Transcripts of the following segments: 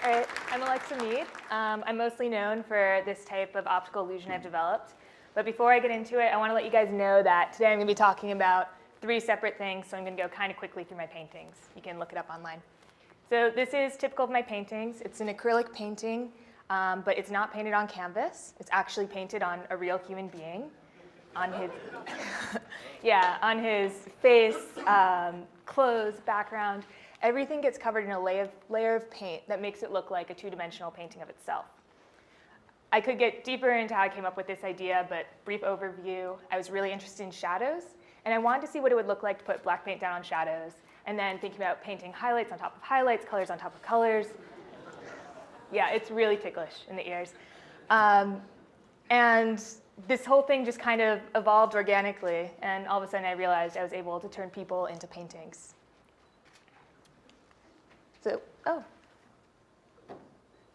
All right, I'm Alexa Meade. I'm mostly known for this type of optical illusion I've developed. But before I get into it, I want to let you guys know that today I'm going to be talking about 3 separate things, so I'm going to go kind of quickly through my paintings. You can look it up online. So this is typical of my paintings. It's an acrylic painting, but it's not painted on canvas. It's actually painted on a real human being, on his, on his face, clothes, background. Everything gets covered in a layer of paint that makes it look like a 2-dimensional painting of itself. I could get deeper into how I came up with this idea, but brief overview, I was really interested in shadows, and I wanted to see what it would look like to put black paint down on shadows, and then thinking about painting highlights on top of highlights, colors on top of colors. Yeah, it's really ticklish in the ears. And this whole thing just kind of evolved organically, and all of a sudden I realized I was able to turn people into paintings. So,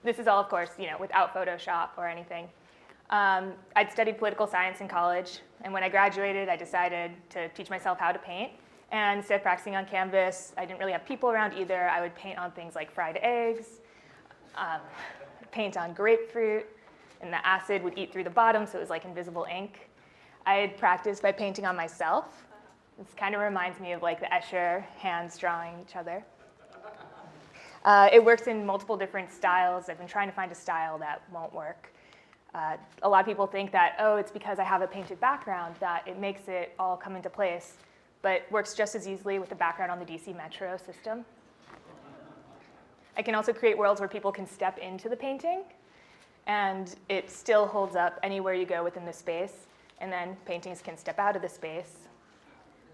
this is all, of course, without Photoshop or anything. I'd studied political science in college, and when I graduated, I decided to teach myself how to paint. And instead of practicing on canvas, I didn't really have people around either. I would paint on things like fried eggs, paint on grapefruit, and the acid would eat through the bottom, so it was like invisible ink. I had practiced by painting on myself. This kind of reminds me of like the Escher hands drawing each other. It works in multiple different styles. I've been trying to find a style that won't work. A lot of people think that, it's because I have a painted background that it makes it all come into place, but it works just as easily with the background on the DC Metro system. I can also create worlds where people can step into the painting, and it still holds up anywhere you go within the space, and then paintings can step out of the space.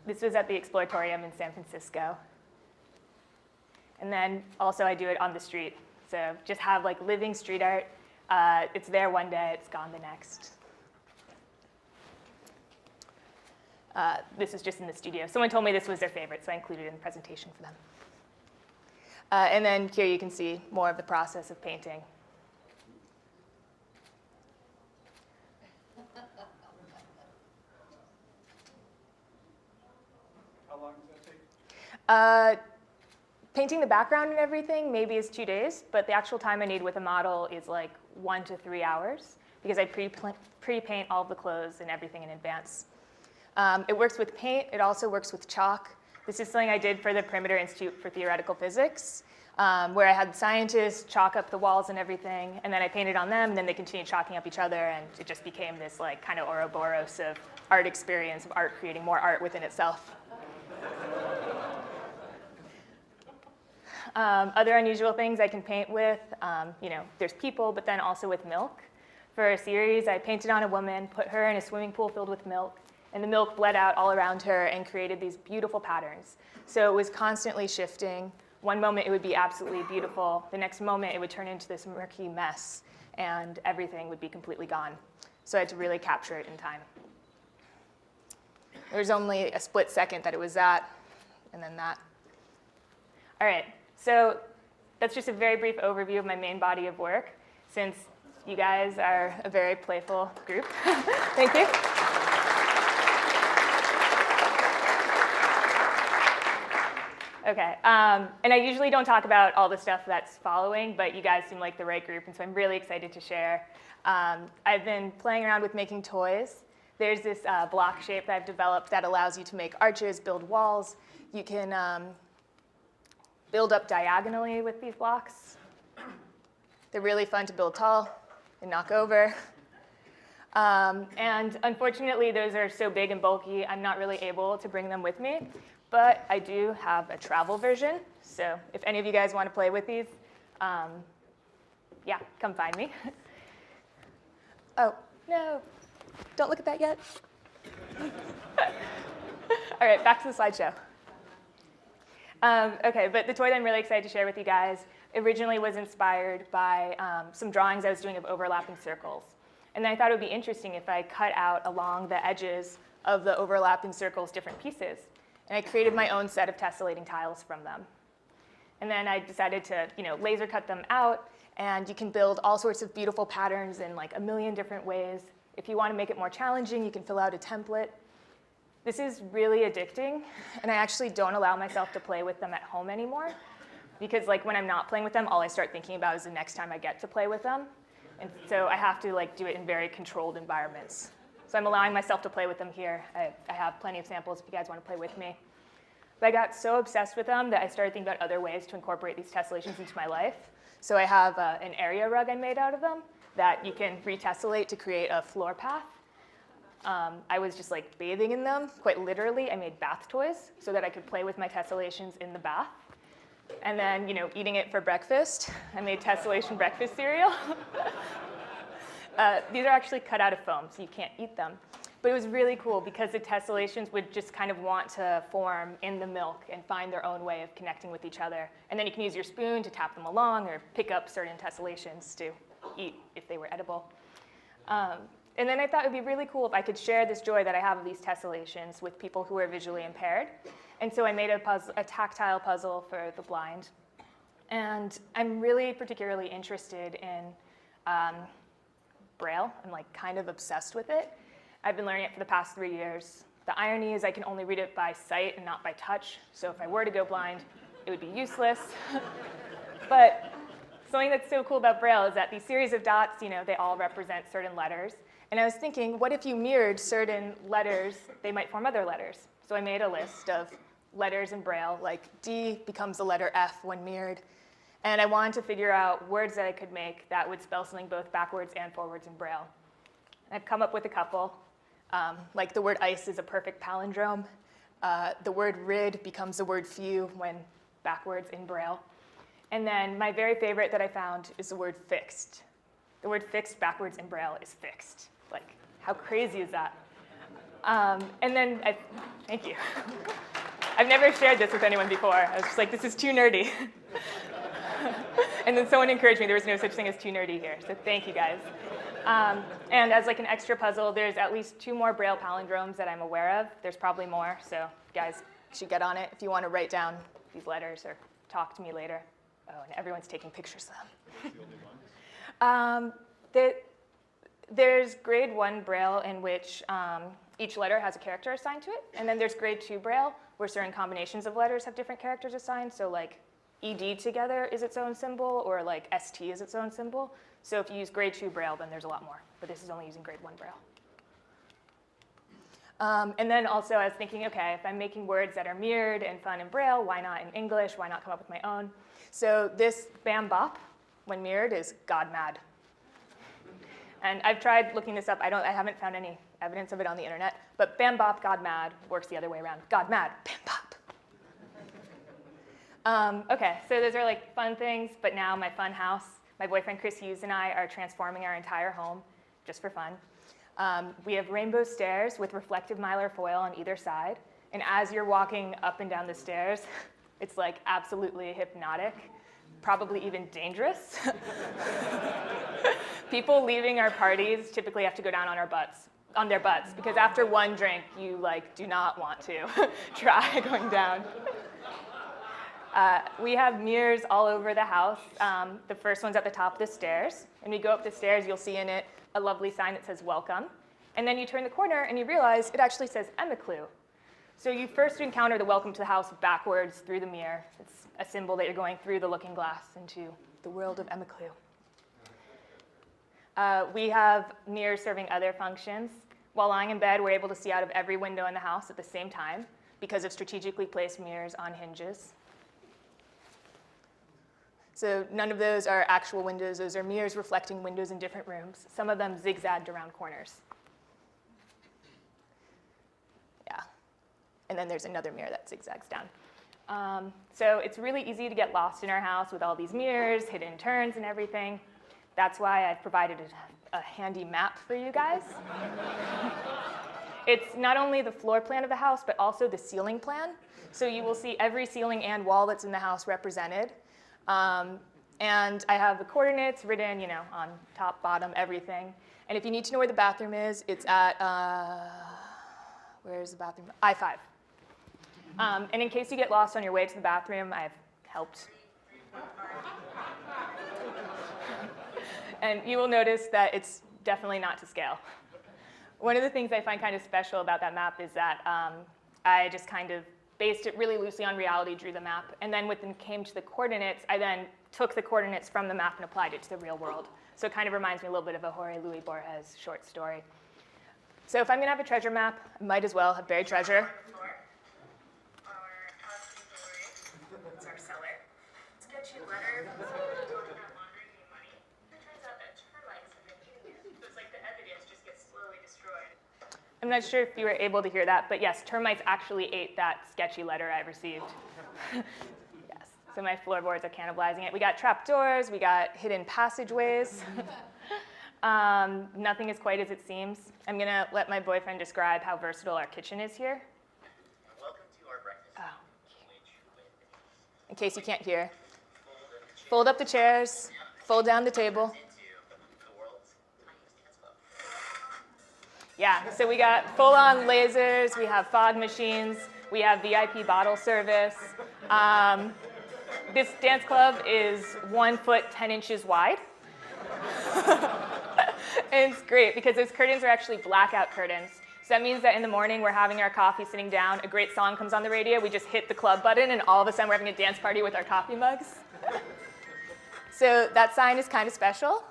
This was at the Exploratorium in San Francisco. And then also I do it on the street. So just have like living street art. It's there one day, it's gone the next. This is just in the studio. Someone told me this was their favorite, so I included it in the presentation for them. And then here you can see more of the process of painting. How long does that take? Painting the background and everything maybe is 2 days, but the actual time I need with a model is like 1 to 3 hours because I pre-paint all of the clothes and everything in advance. It works with paint. It also works with chalk. This is something I did for the Perimeter Institute for Theoretical Physics, where I had scientists chalk up the walls and everything, and then I painted on them, and then they continued chalking up each other, and it just became this like kind of Ouroboros of art experience, of art creating more art within itself. Other unusual things I can paint with, there's people, but then also with milk. For a series, I painted on a woman, put her in a swimming pool filled with milk, and the milk bled out all around her and created these beautiful patterns. So it was constantly shifting. One moment it would be absolutely beautiful. The next moment it would turn into this murky mess, and everything would be completely gone. So I had to really capture it in time. There was only a split second that it was that, and then that. All right. So that's just a very brief overview of my main body of work, since you guys are a very playful group. Thank you. Okay, and I usually don't talk about all the stuff that's following, but you guys seem like the right group, and so I'm really excited to share. I've been playing around with making toys. There's this block shape that I've developed that allows you to make arches, build walls. You can build up diagonally with these blocks. They're really fun to build tall and knock over. And unfortunately, those are so big and bulky, I'm not really able to bring them with me. But I do have a travel version. So if any of you guys want to play with these, come find me. Oh, no, don't look at that yet. All right, back to the slideshow. Okay, but the toy that I'm really excited to share with you guys originally was inspired by some drawings I was doing of overlapping circles. And then I thought it would be interesting if I cut out along the edges of the overlapping circles different pieces. And I created my own set of tessellating tiles from them. And then I decided to laser cut them out, and you can build all sorts of beautiful patterns in like a million different ways. If you want to make it more challenging, you can fill out a template. This is really addicting, and I actually don't allow myself to play with them at home anymore. because like when I'm not playing with them, all I start thinking about is the next time I get to play with them. And so I have to like do it in very controlled environments. So I'm allowing myself to play with them here. I have plenty of samples if you guys want to play with me. But I got so obsessed with them that I started thinking about other ways to incorporate these tessellations into my life. So I have an area rug I made out of them that you can retessellate to create a floor path. I was just like bathing in them, quite literally. I made bath toys so that I could play with my tessellations in the bath. And then, eating it for breakfast. I made tessellation breakfast cereal. These are actually cut out of foam, so you can't eat them. But it was really cool because the tessellations would just kind of want to form in the milk and find their own way of connecting with each other. And then you can use your spoon to tap them along or pick up certain tessellations to eat if they were edible. And then I thought it would be really cool if I could share this joy that I have of these tessellations with people who are visually impaired. And so I made a tactile puzzle for the blind. And I'm really particularly interested in Braille. I'm like kind of obsessed with it. I've been learning it for the past 3 years. The irony is I can only read it by sight and not by touch. So if I were to go blind, it would be useless. But something that's so cool about Braille is that these series of dots, they all represent certain letters. And I was thinking, what if you mirrored certain letters? They might form other letters. So I made a list of letters in Braille, like D becomes the letter F when mirrored. And I wanted to figure out words that I could make that would spell something both backwards and forwards in Braille. And I've come up with a couple. Like the word ice is a perfect palindrome. The word rid becomes the word few when backwards in Braille. And then my very favorite that I found is the word fixed. The word fixed backwards in Braille is fixed. Like, how crazy is that? And then, thank you. I've never shared this with anyone before. I was just like, this is too nerdy. And then someone encouraged me there was no such thing as too nerdy here. So thank you, guys. And as like an extra puzzle, there's at least 2 more Braille palindromes that I'm aware of. There's probably more, so you guys should get on it if you want to write down these letters or talk to me later. Oh, and everyone's taking pictures of them. The only ones? There's grade 1 Braille in which each letter has a character assigned to it. And then there's grade 2 Braille where certain combinations of letters have different characters assigned. So like ED together is its own symbol, or like ST is its own symbol. So if you use grade 2 Braille, then there's a lot more. But this is only using grade 1 Braille. And then also I was thinking, okay, if I'm making words that are mirrored and fun in Braille, why not in English? Why not come up with my own? So this bam bop, when mirrored, is God mad. And I've tried looking this up. I haven't found any evidence of it on the internet. But bam bop, God mad works the other way around. God mad, bam bop. Okay, so those are like fun things. But now my fun house. My boyfriend Chris Hughes and I are transforming our entire home just for fun. We have rainbow stairs with reflective mylar foil on either side. And as you're walking up and down the stairs, it's like absolutely hypnotic, probably even dangerous. People leaving our parties typically have to go down on their butts, because after one drink, you like do not want to try going down. We have mirrors all over the house. The first one's at the top of the stairs. And when you go up the stairs, you'll see in it a lovely sign that says welcome. And then you turn the corner and you realize it actually says Emiclew. So you first encounter the welcome to the house backwards through the mirror. It's a symbol that you're going through the looking glass into the world of Emiclew. We have mirrors serving other functions. While lying in bed, we're able to see out of every window in the house at the same time because of strategically placed mirrors on hinges. So none of those are actual windows. Those are mirrors reflecting windows in different rooms. Some of them zigzagged around corners. Yeah. And then there's another mirror that zigzags down. So it's really easy to get lost in our house with all these mirrors, hidden turns, and everything. That's why I've provided a handy map for you guys. It's not only the floor plan of the house, but also the ceiling plan. So you will see every ceiling and wall that's in the house represented. And I have the coordinates written, on top, bottom, everything. And if you need to know where the bathroom is, it's at, where's the bathroom? I-5. And in case you get lost on your way to the bathroom, I've helped. And you will notice that it's definitely not to scale. One of the things I find kind of special about that map is that I just kind of based it really loosely on reality, drew the map, and then when it came to the coordinates, I then took the coordinates from the map and applied it to the real world. So it kind of reminds me a little bit of a Jorge Luis Borges short story. So if I'm going to have a treasure map, I might as well have buried treasure. It's our cellar. Sketchy letter. Talking about laundering me money. It turns out that termites have been eating it. So it's like the evidence just gets slowly destroyed. I'm not sure if you were able to hear that, but yes, termites actually ate that sketchy letter I received. Yes, so my floorboards are cannibalizing it. We got trapdoors, we got hidden passageways. Nothing is quite as it seems. I'm gonna let my boyfriend describe how versatile our kitchen is here. Welcome to our breakfast. Oh. In case you can't hear. Fold up the chairs, fold down the table. Yeah, so we got full-on lasers, we have fog machines, we have VIP bottle service. This dance club is 1 foot 10 inches wide. And it's great because those curtains are actually blackout curtains. So that means that in the morning we're having our coffee sitting down, a great song comes on the radio, we just hit the club button, and all of a sudden we're having a dance party with our coffee mugs. So that sign is kind of special.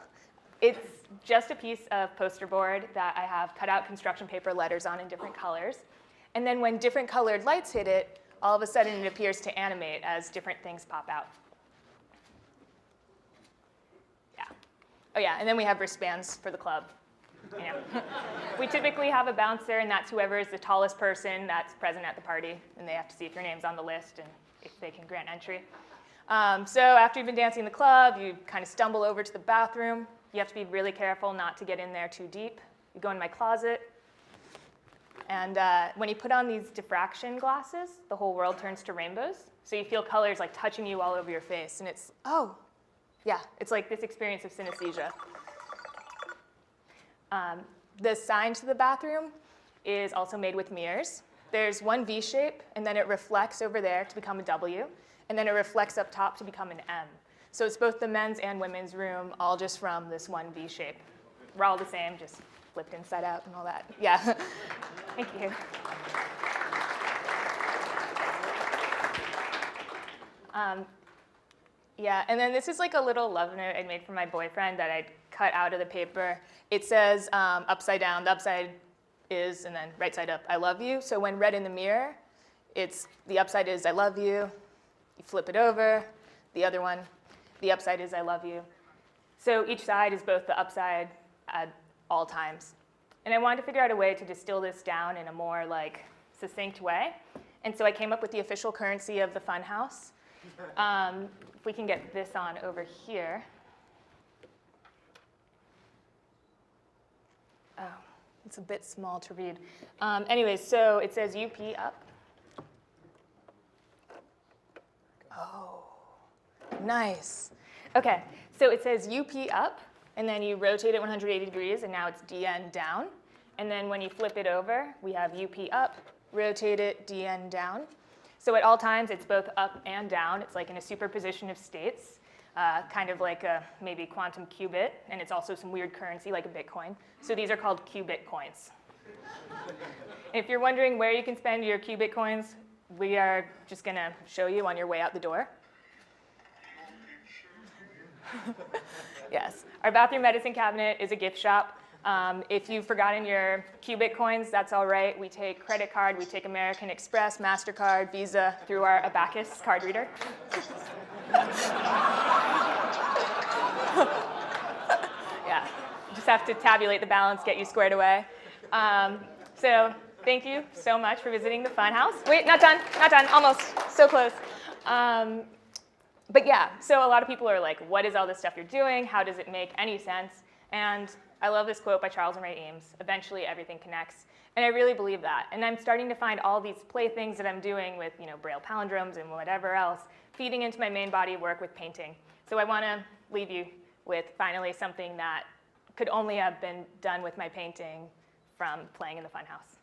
It's just a piece of poster board that I have cut out construction paper letters on in different colors. And then when different colored lights hit it, all of a sudden it appears to animate as different things pop out. Yeah. Oh yeah, and then we have wristbands for the club. You know. We typically have a bouncer, and that's whoever is the tallest person that's present at the party, and they have to see if your name's on the list and if they can grant entry. So after you've been dancing in the club, you kind of stumble over to the bathroom. You have to be really careful not to get in there too deep. You go in my closet, and when you put on these diffraction glasses, the whole world turns to rainbows. So you feel colors like touching you all over your face, and it's, oh, yeah, it's like this experience of synesthesia. The sign to the bathroom is also made with mirrors. There's one V shape, and then it reflects over there to become a W, and then it reflects up top to become an M. So it's both the men's and women's room, all just from this one V shape. We're all the same, just flipped inside out and all that. Yeah, thank you. Yeah, and then this is like a little love note I made for my boyfriend that I cut out of the paper. It says upside down, the upside is, and then right side up, I love you. So when read in the mirror, it's the upside is I love you. You flip it over, the other one, the upside is I love you. So each side is both the upside at all times. And I wanted to figure out a way to distill this down in a more like succinct way. And so I came up with the official currency of the Funhouse. If we can get this on over here. Oh, it's a bit small to read. Anyways, so it says UP up. Oh, nice. Okay, so it says UP up, and then you rotate it 180 degrees, and now it's DN down. And then when you flip it over, we have UP up, rotate it, DN down. So at all times, it's both up and down. It's like in a superposition of states, kind of like a maybe quantum qubit, and it's also some weird currency like a Bitcoin. So these are called qubit coins. If you're wondering where you can spend your qubit coins, we are just going to show you on your way out the door. Yes. Our bathroom medicine cabinet is a gift shop. If you've forgotten your qubit coins, that's all right. We take credit card, we take American Express, MasterCard, Visa through our Abacus card reader. Yeah, just have to tabulate the balance, get you squared away. So thank you so much for visiting the Funhouse. Wait, not done, almost, so close. But yeah, so a lot of people are like, what is all this stuff you're doing? How does it make any sense? And I love this quote by Charles and Ray Eames, eventually everything connects. And I really believe that. And I'm starting to find all these playthings that I'm doing with Braille palindromes and whatever else, feeding into my main body of work with painting. So I want to leave you with finally something that could only have been done with my painting from playing in the Funhouse.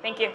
Thank you.